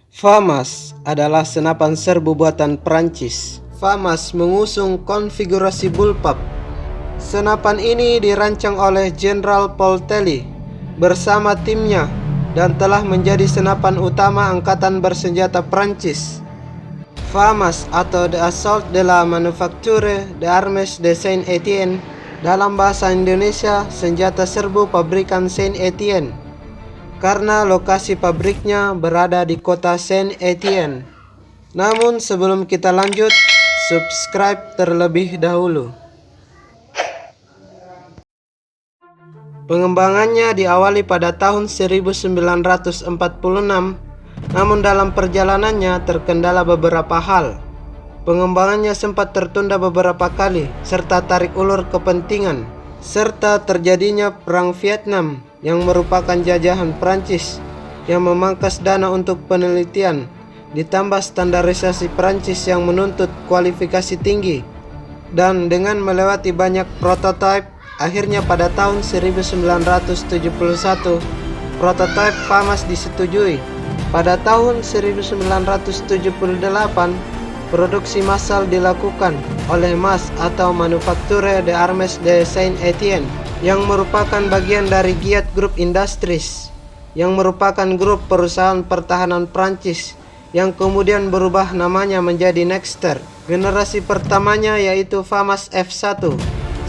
FAMAS adalah senapan serbu buatan Prancis. FAMAS mengusung konfigurasi bullpup. Senapan ini dirancang oleh Jenderal Paul Telly bersama timnya dan telah menjadi senapan utama angkatan bersenjata Prancis. FAMAS atau The Assault de la Manufacture d'Armes de Saint-Étienne, dalam bahasa Indonesia senjata serbu pabrikan Saint-Étienne, karena lokasi pabriknya berada di kota Saint-Étienne. Namun sebelum kita lanjut, subscribe terlebih dahulu. Pengembangannya diawali pada tahun 1946, namun dalam perjalanannya terkendala beberapa hal. Pengembangannya sempat tertunda beberapa kali, serta tarik ulur kepentingan, serta terjadinya Perang Vietnam yang merupakan jajahan Prancis yang memangkas dana untuk penelitian, ditambah standarisasi Prancis yang menuntut kualifikasi tinggi. Dan dengan melewati banyak prototipe, akhirnya pada tahun 1971 prototipe FAMAS disetujui. Pada tahun 1978 produksi massal dilakukan oleh MAS atau Manufacture d'Armes de Saint-Étienne, yang merupakan bagian dari Giat Group Industries, yang merupakan grup perusahaan pertahanan Prancis yang kemudian berubah namanya menjadi Nexter. Generasi pertamanya yaitu FAMAS F1,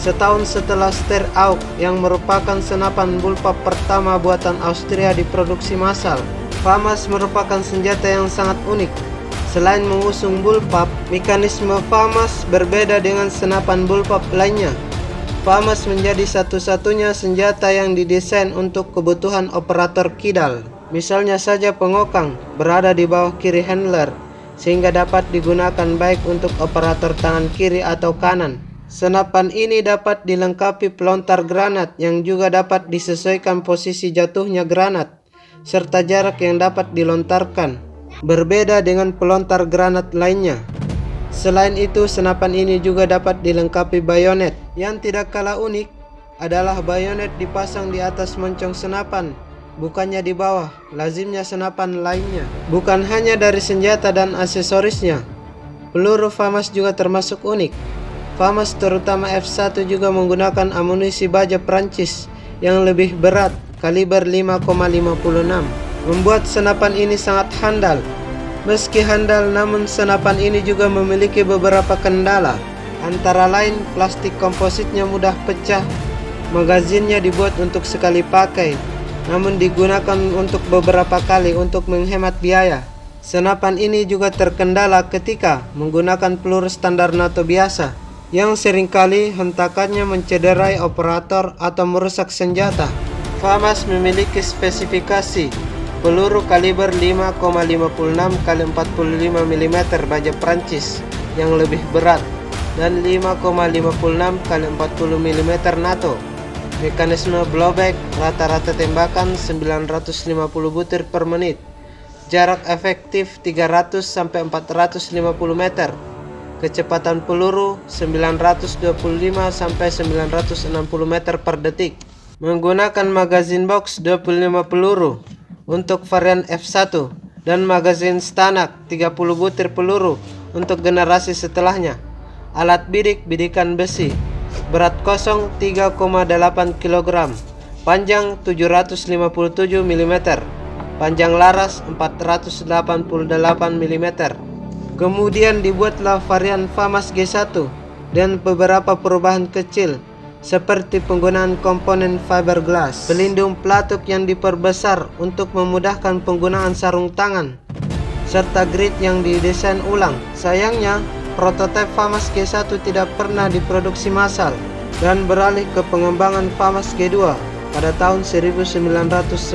setahun setelah Ster-Aug yang merupakan senapan bullpup pertama buatan Austria diproduksi massal. FAMAS merupakan senjata yang sangat unik. Selain mengusung bullpup, mekanisme FAMAS berbeda dengan senapan bullpup lainnya. FAMAS menjadi satu-satunya senjata yang didesain untuk kebutuhan operator kidal. Misalnya saja pengokang berada di bawah kiri handler, sehingga dapat digunakan baik untuk operator tangan kiri atau kanan. Senapan ini dapat dilengkapi pelontar granat yang juga dapat disesuaikan posisi jatuhnya granat, serta jarak yang dapat dilontarkan, berbeda dengan pelontar granat lainnya. Selain itu, senapan ini juga dapat dilengkapi bayonet. Yang tidak kalah unik adalah bayonet dipasang di atas moncong senapan, bukannya di bawah, lazimnya senapan lainnya. Bukan hanya dari senjata dan aksesorisnya, peluru FAMAS juga termasuk unik. FAMAS terutama F1 juga menggunakan amunisi baja Prancis yang lebih berat, kaliber 5,56, membuat senapan ini sangat handal. Meski handal, namun senapan ini juga memiliki beberapa kendala, antara lain plastik kompositnya mudah pecah, magazinnya dibuat untuk sekali pakai, namun digunakan untuk beberapa kali untuk menghemat biaya. Senapan ini juga terkendala ketika menggunakan peluru standar NATO biasa, yang seringkali hentakannya mencederai operator atau merusak senjata. FAMAS memiliki spesifikasi peluru kaliber 5,56 x 45 mm baja Prancis yang lebih berat dan 5,56 x 40 mm NATO. Mekanisme blowback, rata-rata tembakan 950 butir per menit. Jarak efektif 300 sampai 450 meter. Kecepatan peluru 925 sampai 960 meter per detik. Menggunakan magazin box 25 peluru untuk varian F1 dan magazin Stanak 30 butir peluru untuk generasi setelahnya. Alat bidik bidikan besi, berat kosong 3,8 kg, panjang 757 mm, panjang laras 488 mm. Kemudian dibuatlah varian FAMAS G1 dan beberapa perubahan kecil, seperti penggunaan komponen fiberglass, pelindung pelatuk yang diperbesar untuk memudahkan penggunaan sarung tangan, serta grid yang didesain ulang. Sayangnya, prototipe FAMAS G1 tidak pernah diproduksi massal dan beralih ke pengembangan FAMAS G2 pada tahun 1994.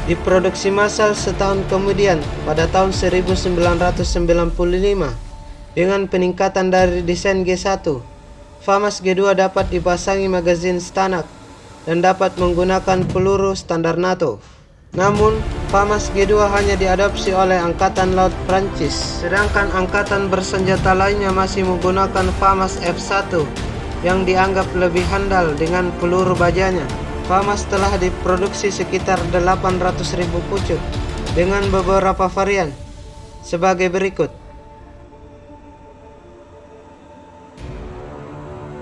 Diproduksi massal setahun kemudian pada tahun 1995 dengan peningkatan dari desain G1. FAMAS G2 dapat dipasangi magazin Stanak dan dapat menggunakan peluru standar NATO. Namun, FAMAS G2 hanya diadopsi oleh Angkatan Laut Prancis, sedangkan angkatan bersenjata lainnya masih menggunakan FAMAS F1 yang dianggap lebih handal dengan peluru bajanya. FAMAS telah diproduksi sekitar 800.000 pucuk dengan beberapa varian sebagai berikut.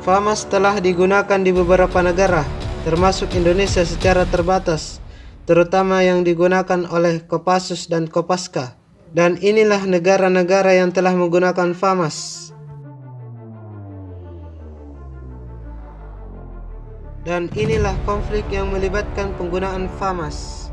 FAMAS telah digunakan di beberapa negara, termasuk Indonesia secara terbatas, terutama yang digunakan oleh Kopassus dan Kopaska. Dan inilah negara-negara yang telah menggunakan FAMAS. Dan inilah konflik yang melibatkan penggunaan FAMAS.